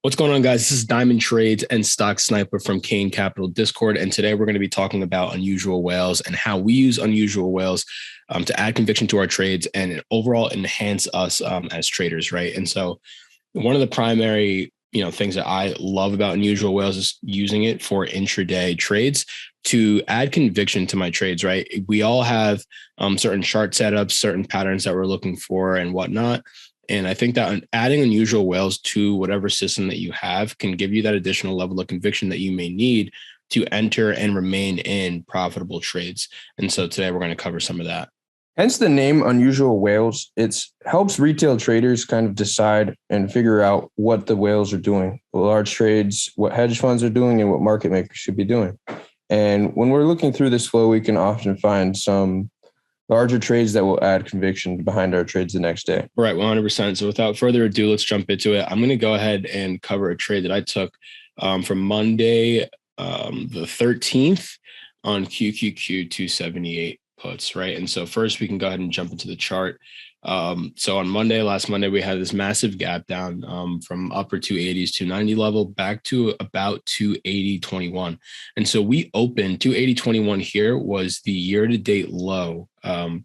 What's going on, guys? This is Diamond Trades and Stock Sniper from Kane Capital Discord. And today we're going to be talking about unusual whales and how we use unusual whales to add conviction to our trades and overall enhance us as traders, right? And so one of the primary things that I love about unusual whales is using it for intraday trades to add conviction to my trades, right? We all have certain chart setups, certain patterns that we're looking for and whatnot. And I think that adding unusual whales to whatever system that you have can give you that additional level of conviction that you may need to enter and remain in profitable trades. And so today we're going to cover some of that. Hence the name Unusual Whales. It helps retail traders kind of decide and figure out what the whales are doing, large trades, what hedge funds are doing, and what market makers should be doing. And when we're looking through this flow, we can often find some larger trades that will add conviction behind our trades the next day. Right, 100%. So without further ado, let's jump into it. I'm going to go ahead and cover a trade that I took from Monday, the 13th on QQQ 278 puts, right? And so first we can go ahead and jump into the chart. So on last Monday, we had this massive gap down from upper 280s, 290 level back to about 280.21. And so we opened 280.21 here was the year-to-date low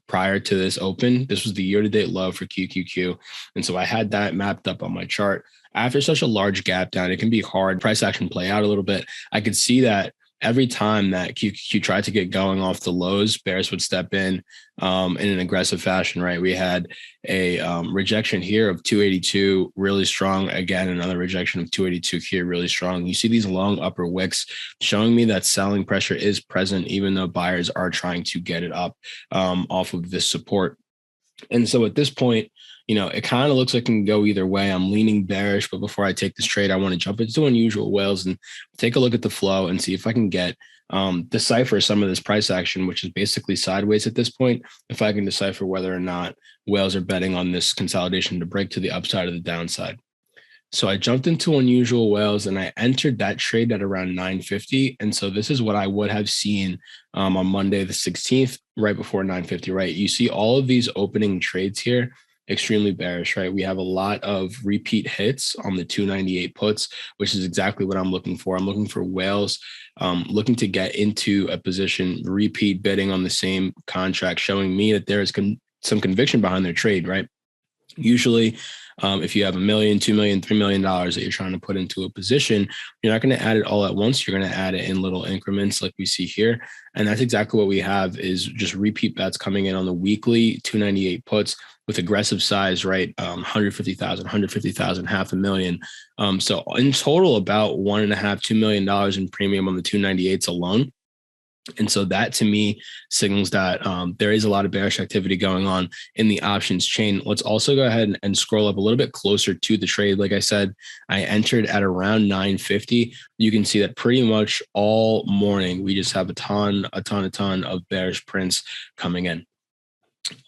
prior to this open. This was the year-to-date low for QQQ. And so I had that mapped up on my chart. After such a large gap down, it can be hard. Price action play out a little bit. I could see that every time that QQQ tried to get going off the lows, bears would step in an aggressive fashion, right? We had a rejection here of 282, really strong. Again, another rejection of 282 here, really strong. You see these long upper wicks showing me that selling pressure is present, even though buyers are trying to get it up off of this support. And so at this point, it kind of looks like it can go either way. I'm leaning bearish, but before I take this trade, I want to jump into unusual whales and take a look at the flow and see if I can decipher some of this price action, which is basically sideways at this point. If I can decipher whether or not whales are betting on this consolidation to break to the upside or the downside. So I jumped into unusual whales and I entered that trade at around 950. And so this is what I would have seen on Monday, the 16th, right before 950, right? You see all of these opening trades here, extremely bearish, right? We have a lot of repeat hits on the 298 puts, which is exactly what I'm looking for. I'm looking for whales, looking to get into a position, repeat bidding on the same contract, showing me that there is some conviction behind their trade, right? Usually, if you have $1 million, $2 million, $3 million that you're trying to put into a position, you're not going to add it all at once. You're going to add it in little increments like we see here. And that's exactly what we have is just repeat bets coming in on the weekly 298 puts with aggressive size, right? 150,000, 150,000, $500,000. So in total, about $1.5, $2 million in premium on the 298s alone. And so that to me signals that there is a lot of bearish activity going on in the options chain. Let's also go ahead and scroll up a little bit closer to the trade. Like I said, I entered at around 950. You can see that pretty much all morning, we just have a ton of bearish prints coming in.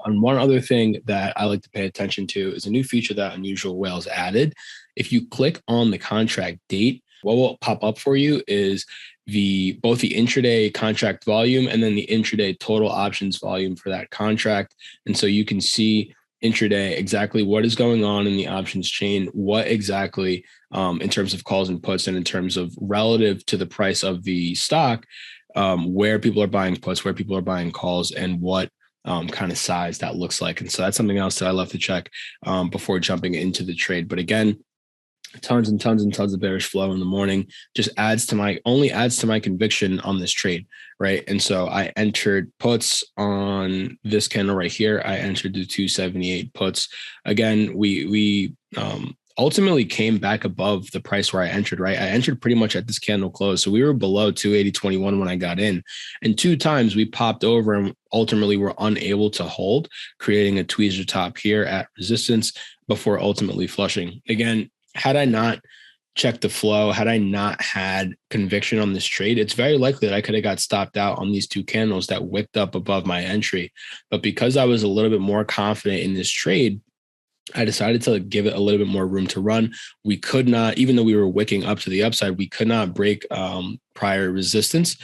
And one other thing that I like to pay attention to is a new feature that Unusual Whales added. If you click on the contract date, what will pop up for you is both the intraday contract volume and then the intraday total options volume for that contract. And so you can see intraday exactly what is going on in the options chain, what exactly in terms of calls and puts and in terms of relative to the price of the stock, where people are buying puts, where people are buying calls, and what kind of size that looks like. And so that's something else that I love to check before jumping into the trade. But again, tons and tons of bearish flow in the morning just only adds to my conviction on this trade, right? And so I entered puts on this candle right here. I entered the 278 puts. Again, we ultimately came back above the price where I entered, right? I entered pretty much at this candle close. So we were below 280.21 when I got in. And 2 times we popped over and ultimately were unable to hold, creating a tweezer top here at resistance before ultimately flushing. Again, had I not checked the flow, had I not had conviction on this trade, it's very likely that I could have got stopped out on these 2 candles that wicked up above my entry. But because I was a little bit more confident in this trade, I decided to give it a little bit more room to run. We could not, even though we were wicking up to the upside, we could not break prior resistance.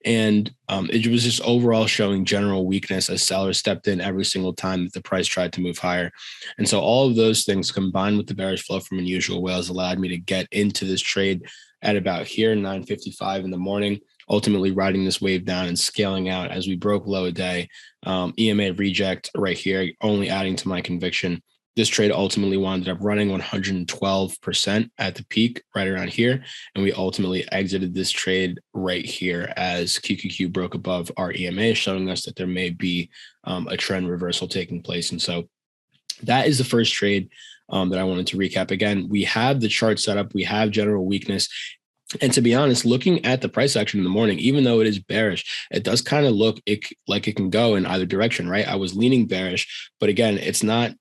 And it was just overall showing general weakness as sellers stepped in every single time that the price tried to move higher. And so all of those things combined with the bearish flow from unusual whales allowed me to get into this trade at about here, 9:55 in the morning, ultimately riding this wave down and scaling out as we broke low a day. EMA reject right here, only adding to my conviction. This trade ultimately wound up running 112% at the peak right around here. And we ultimately exited this trade right here as QQQ broke above our EMA, showing us that there may be a trend reversal taking place. And so that is the first trade that I wanted to recap. Again, we have the chart set up. We have general weakness. And to be honest, looking at the price action in the morning, even though it is bearish, it does kind of look like it can go in either direction, right? I was leaning bearish, but again, it's not,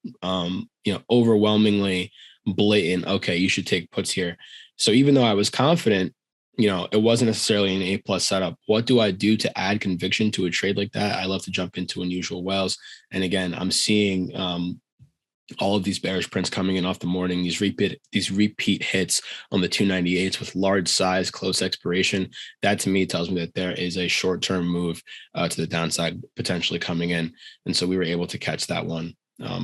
overwhelmingly blatant. Okay, you should take puts here. So even though I was confident, it wasn't necessarily an A+ setup. What do I do to add conviction to a trade like that? I love to jump into unusual whales. And again, I'm seeing all of these bearish prints coming in off the morning, these repeat hits on the 298s with large size, close expiration. That to me tells me that there is a short-term move to the downside potentially coming in. And so we were able to catch that one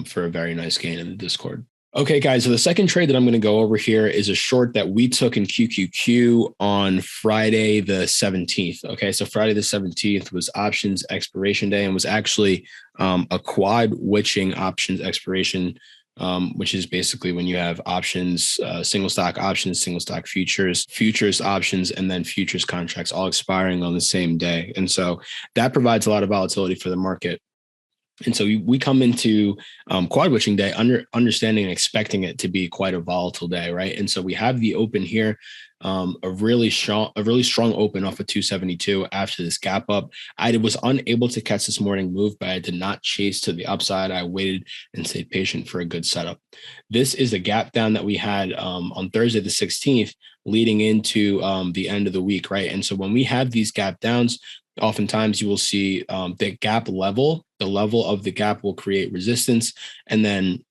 for a very nice gain in the Discord. Okay, guys, so the second trade that I'm going to go over here is a short that we took in QQQ on Friday the 17th. Okay, so Friday the 17th was options expiration day and was actually a quad witching options expiration, which is basically when you have options, single stock options, single stock futures options, and then futures contracts all expiring on the same day. And so that provides a lot of volatility for the market. And so we come into quad witching day understanding and expecting it to be quite a volatile day, right? And so we have the open here, a really strong open off of 272 after this gap up. I was unable to catch this morning move, but I did not chase to the upside. I waited and stayed patient for a good setup. This is a gap down that we had on Thursday the 16th, leading into the end of the week, right? And so when we have these gap downs, oftentimes you will see the gap level, the level of the gap will create resistance. And then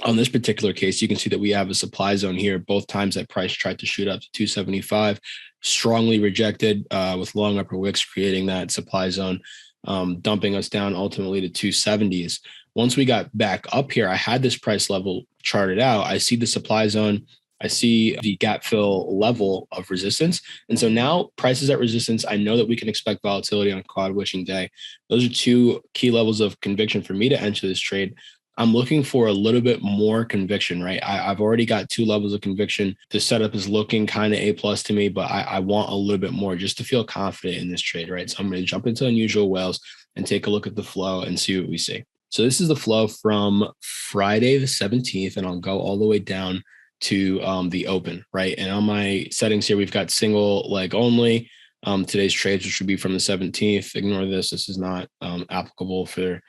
on this particular case, you can see that we have a supply zone here. Both times that price tried to shoot up to 275, strongly rejected with long upper wicks, creating that supply zone, dumping us down ultimately to 270s. Once we got back up here, I had this price level charted out. I see the supply zone. I see the gap fill level of resistance. And so now prices at resistance, I know that we can expect volatility on quad witching day. Those are two key levels of conviction for me to enter this trade. I'm looking for a little bit more conviction, right? I've already got two levels of conviction. The setup is looking kind of A+ to me, but I want a little bit more just to feel confident in this trade, right? So I'm going to jump into unusual whales and take a look at the flow and see what we see. So this is the flow from Friday the 17th, and I'll go all the way down to the open, right? And on my settings here, we've got single leg only. Today's trades, which would be from the 17th. Ignore this. This is not applicable for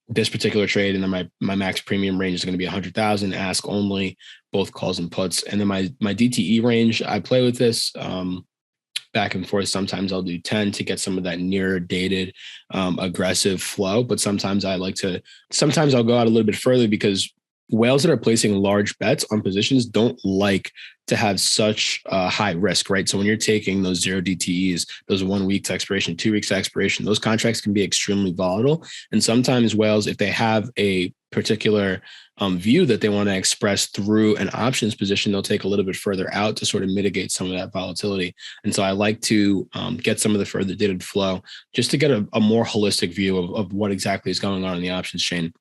this particular trade. And then my max premium range is going to be 100,000, ask only, both calls and puts. And then my DTE range, I play with this back and forth. Sometimes I'll do 10 to get some of that nearer dated aggressive flow. But sometimes I'll go out a little bit further because whales that are placing large bets on positions don't like to have such high risk, right? So when you're taking those 0 DTEs, those 1 week to expiration, 2 weeks to expiration, those contracts can be extremely volatile. And sometimes whales, if they have a particular view that they want to express through an options position, they'll take a little bit further out to sort of mitigate some of that volatility. And so I like to get some of the further dated flow just to get a more holistic view of what exactly is going on in the options chain.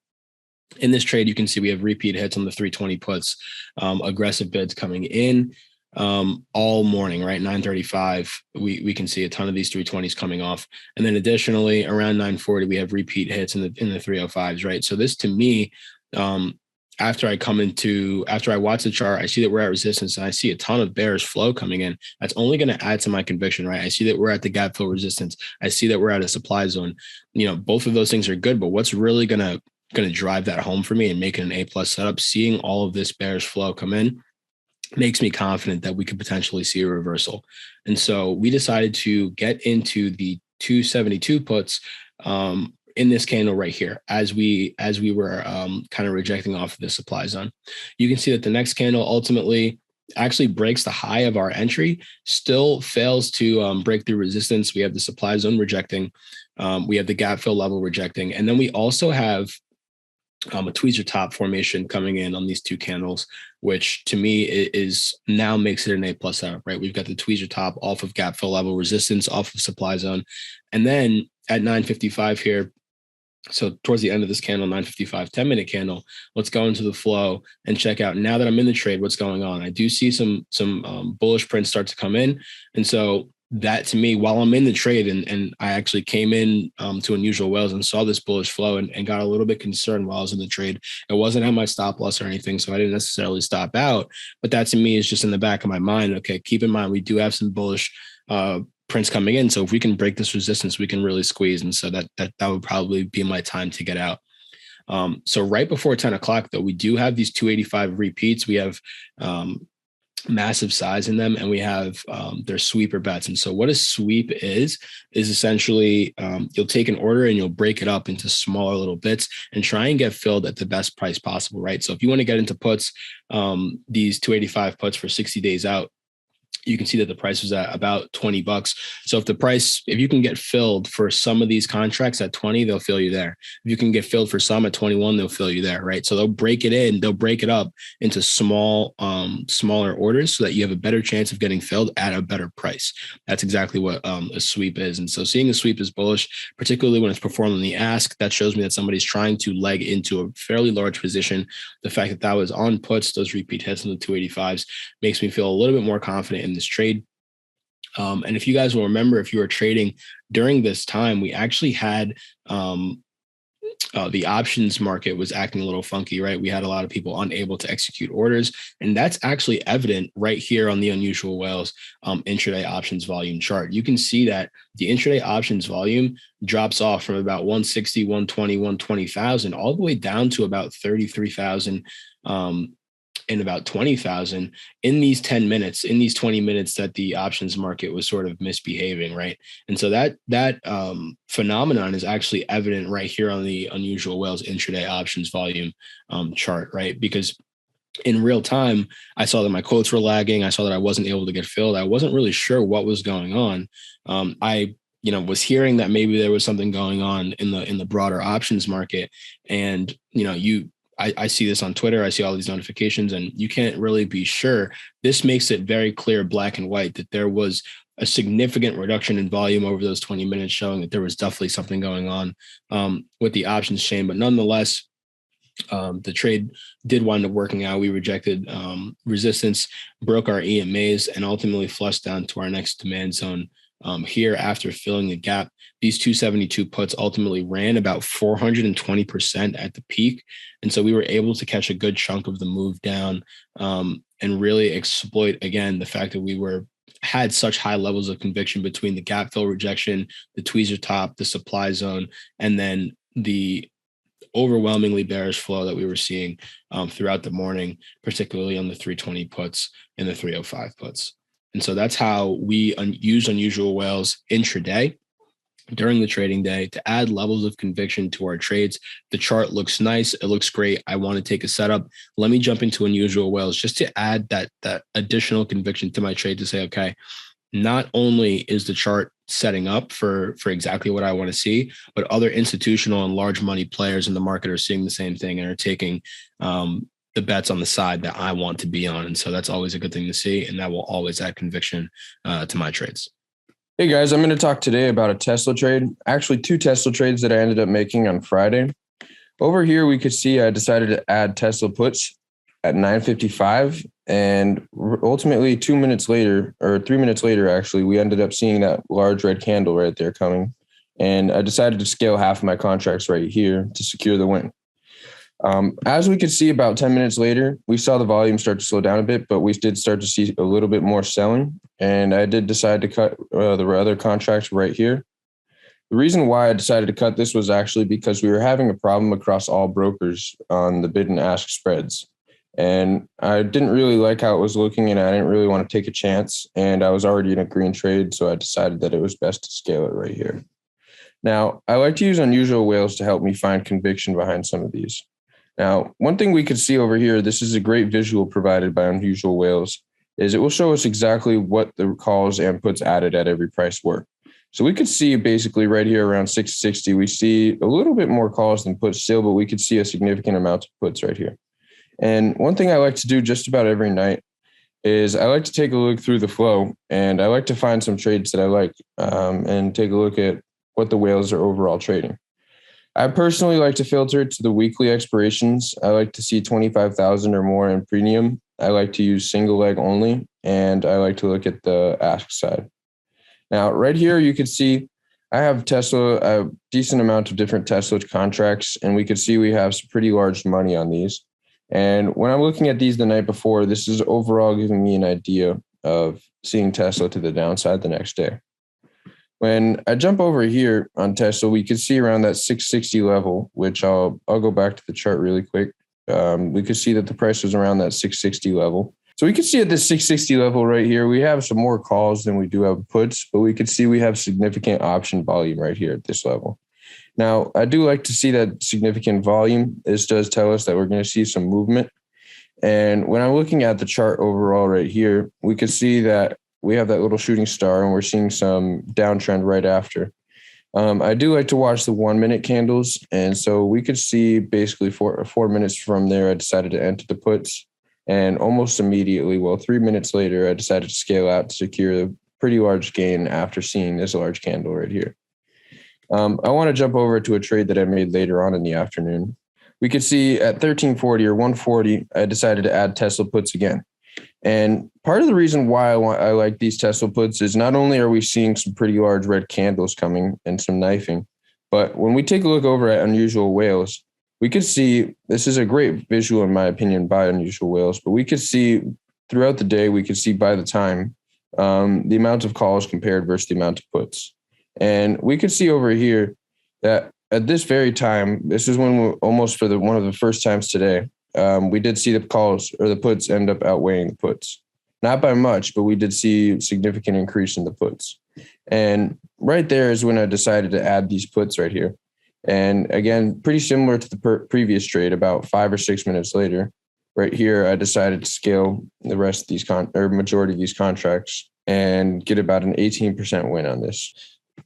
In this trade, you can see we have repeat hits on the 320 puts, aggressive bids coming in all morning, right? 9:35, we can see a ton of these 320s coming off. And then additionally, around 9:40, we have repeat hits in the 305s, right? So this to me, after I watch the chart, I see that we're at resistance and I see a ton of bearish flow coming in. That's only going to add to my conviction, right? I see that we're at the gap fill resistance. I see that we're at a supply zone. Both of those things are good, but what's really going to drive that home for me and make it an A+ setup, seeing all of this bearish flow come in makes me confident that we could potentially see a reversal. And so we decided to get into the 272 puts in this candle right here as we were kind of rejecting off of the supply zone. You can see that the next candle ultimately actually breaks the high of our entry, still fails to break through resistance. We have the supply zone rejecting. We have the gap fill level rejecting. And then we also have a tweezer top formation coming in on these two candles, which to me is now makes it an A+ setup, right? We've got the tweezer top off of gap fill level resistance, off of supply zone. And then at 9:55 here, so towards the end of this candle, 9:55, 10-minute candle, let's go into the flow and check out, now that I'm in the trade, what's going on. I do see some bullish prints start to come in. And so that, to me, while I'm in the trade, and I actually came in to Unusual Whales and saw this bullish flow and got a little bit concerned while I was in the trade. It wasn't at my stop loss or anything, so I didn't necessarily stop out. But that, to me, is just in the back of my mind. Okay, keep in mind, we do have some bullish prints coming in. So if we can break this resistance, we can really squeeze. And so that would probably be my time to get out. So right before 10 o'clock, though, we do have these 285 repeats. We have massive size in them, and we have their sweeper bets. And so what a sweep is essentially you'll take an order and you'll break it up into smaller little bits and try and get filled at the best price possible, right? So if you want to get into puts, these 285 puts for 60 days out, you can see that the price was at about $20. So if you can get filled for some of these contracts at 20, they'll fill you there. If you can get filled for some at 21, they'll fill you there, right? So they'll break it up into smaller orders so that you have a better chance of getting filled at a better price. That's exactly what a sweep is. And so seeing a sweep is bullish, particularly when it's performed on the ask. That shows me that somebody's trying to leg into a fairly large position. The fact that was on puts, those repeat hits on the 285s, makes me feel a little bit more confident in this trade. And if you guys will remember, if you were trading during this time, we actually had the options market was acting a little funky, right? We had a lot of people unable to execute orders. And that's actually evident right here on the Unusual Whales intraday options volume chart. You can see that the intraday options volume drops off from about 160, 120, 120,000 all the way down to about 33,000 and about 20,000 in these 10 minutes, in these 20 minutes that the options market was sort of misbehaving, right? And so that phenomenon is actually evident right here on the Unusual Whales intraday options volume chart, right? Because in real time, I saw that my quotes were lagging. I saw that I wasn't able to get filled. I wasn't really sure what was going on. I was hearing that maybe there was something going on in the broader options market, and I see this on Twitter. I see all these notifications, and you can't really be sure. This makes it very clear, black and white, that there was a significant reduction in volume over those 20 minutes, showing that there was definitely something going on with the options chain. But nonetheless, the trade did wind up working out. We rejected resistance, broke our EMAs, and ultimately flushed down to our next demand zone. Here, after filling the gap, these 272 puts ultimately ran about 420% at the peak. And so we were able to catch a good chunk of the move down and really exploit, again, the fact that we had such high levels of conviction between the gap fill rejection, the tweezer top, the supply zone, and then the overwhelmingly bearish flow that we were seeing throughout the morning, particularly on the 320 puts and the 305 puts. And so that's how we use Unusual Whales intraday during the trading day to add levels of conviction to our trades. The chart looks nice. It looks great. I want to take a setup. Let me jump into Unusual Whales just to add that additional conviction to my trade, to say, okay, not only is the chart setting up for exactly what I want to see, but other institutional and large money players in the market are seeing the same thing and are taking the bets on the side that I want to be on. And so that's always a good thing to see. And that will always add conviction to my trades. Hey guys, I'm going to talk today about a Tesla trade. Actually, 2 Tesla trades that I ended up making on Friday. Over here, we could see I decided to add Tesla puts at 9:55. And ultimately 2 minutes later, or 3 minutes later, actually, we ended up seeing that large red candle right there coming. And I decided to scale half of my contracts right here to secure the win. As we could see about 10 minutes later, we saw the volume start to slow down a bit, but we did start to see a little bit more selling. And I did decide to cut the other contracts right here. The reason why I decided to cut this was actually because we were having a problem across all brokers on the bid and ask spreads. And I didn't really like how it was looking, and I didn't really want to take a chance. And I was already in a green trade, so I decided that it was best to scale it right here. Now, I like to use Unusual Whales to help me find conviction behind some of these. Now, one thing we could see over here, this is a great visual provided by Unusual Whales. is it will show us exactly what the calls and puts added at every price were. So we could see basically right here around 660, we see a little bit more calls than puts still, but we could see a significant amount of puts right here. And one thing I like to do just about every night is I like to take a look through the flow, and I like to find some trades that I like and take a look at what the whales are overall trading. I personally like to filter to the weekly expirations. I like to see 25,000 or more in premium. I like to use single leg only, and I like to look at the ask side. Now, right here, you can see I have a decent amount of different Tesla contracts, and we can see we have some pretty large money on these. And when I'm looking at these the night before, this is overall giving me an idea of seeing Tesla to the downside the next day. When I jump over here on Tesla, we can see around that 660 level, which I'll go back to the chart really quick. We could see that the price was around that 660 level. So we can see at this 660 level right here, we have some more calls than we do have puts, but we could see we have significant option volume right here at this level. Now, I do like to see that significant volume. This does tell us that we're going to see some movement. And when I'm looking at the chart overall right here, we can see that we have that little shooting star and we're seeing some downtrend right after. I do like to watch the 1 minute candles. And so we could see basically 4 minutes from there, I decided to enter the puts. And almost immediately, 3 minutes later, I decided to scale out to secure a pretty large gain after seeing this large candle right here. I want to jump over to a trade that I made later on in the afternoon. We could see at 1340 or 140, I decided to add Tesla puts again. And part of the reason why I like these Tesla puts is not only are we seeing some pretty large red candles coming and some knifing, but when we take a look over at Unusual Whales, we could see, this is a great visual in my opinion by Unusual Whales, but we could see throughout the day, we could see by the time the amount of calls compared versus the amount of puts. And we could see over here that at this very time, this is when we're almost for one of the first times today, we did see the calls or the puts end up outweighing the puts. Not by much, but we did see a significant increase in the puts. And right there is when I decided to add these puts right here. And again, pretty similar to the previous trade, about 5 or 6 minutes later, right here, I decided to scale the rest of these majority of these contracts and get about an 18% win on this.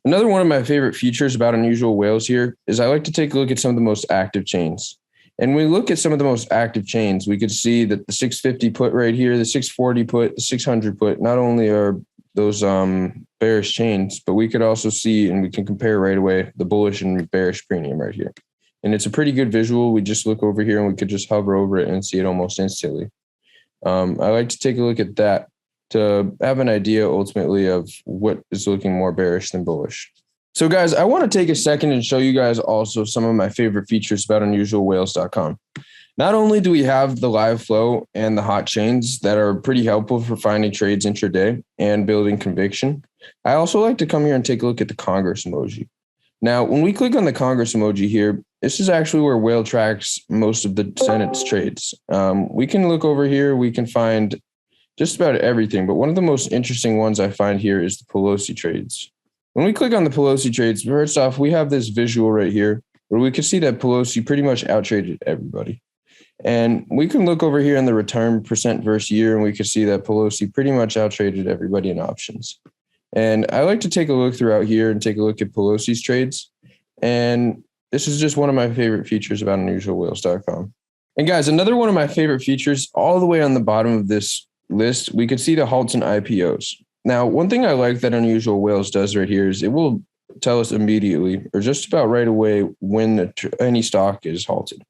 Another one of my favorite features about Unusual Whales here is I like to take a look at some of the most active chains. And when we look at some of the most active chains, we could see that the 650 put right here, the 640 put, the 600 put, not only are those bearish chains, but we could also see, and we can compare right away, the bullish and bearish premium right here. And it's a pretty good visual. We just look over here and we could just hover over it and see it almost instantly. I like to take a look at that to have an idea ultimately of what is looking more bearish than bullish. So guys, I want to take a second and show you guys also some of my favorite features about unusualwhales.com. Not only do we have the live flow and the hot chains that are pretty helpful for finding trades intraday and building conviction, I also like to come here and take a look at the Congress emoji. Now, when we click on the Congress emoji here, this is actually where Whale tracks most of the Senate's trades. We can look over here. We can find just about everything. But one of the most interesting ones I find here is the Pelosi trades. When we click on the Pelosi trades, first off, we have this visual right here where we can see that Pelosi pretty much outtraded everybody. And we can look over here in the return percent versus year, and we can see that Pelosi pretty much outtraded everybody in options. And I like to take a look throughout here and take a look at Pelosi's trades. And this is just one of my favorite features about unusualwhales.com. And guys, another one of my favorite features, all the way on the bottom of this list, we could see the halts and IPOs. Now, one thing I like that Unusual Whales does right here is it will tell us immediately or just about right away when any stock is halted.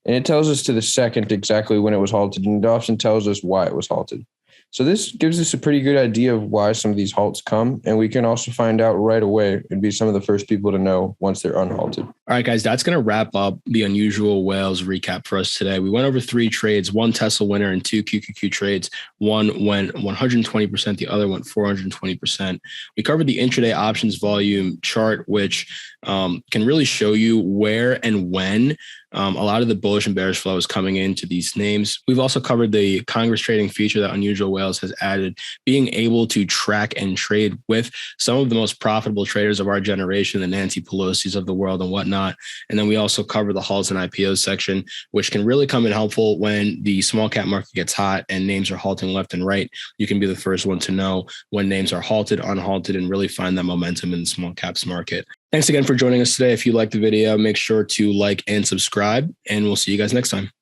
And it tells us to the second exactly when it was halted, and it often tells us why it was halted. So this gives us a pretty good idea of why some of these halts come, and we can also find out right away and be some of the first people to know once they're unhalted. All right, guys, that's going to wrap up the Unusual Whales recap for us today. We went over 3 trades, 1 Tesla winner and 2 QQQ trades. One went 120%, the other went 420%. We covered the intraday options volume chart, which can really show you where and when A lot of the bullish and bearish flow is coming into these names. We've also covered the Congress trading feature that Unusual Whales has added, being able to track and trade with some of the most profitable traders of our generation, the Nancy Pelosi's of the world and whatnot. And then we also cover the halts and IPOs section, which can really come in helpful when the small cap market gets hot and names are halting left and right. You can be the first one to know when names are halted, unhalted, and really find that momentum in the small caps market. Thanks again for joining us today. If you liked the video, make sure to like and subscribe, and we'll see you guys next time.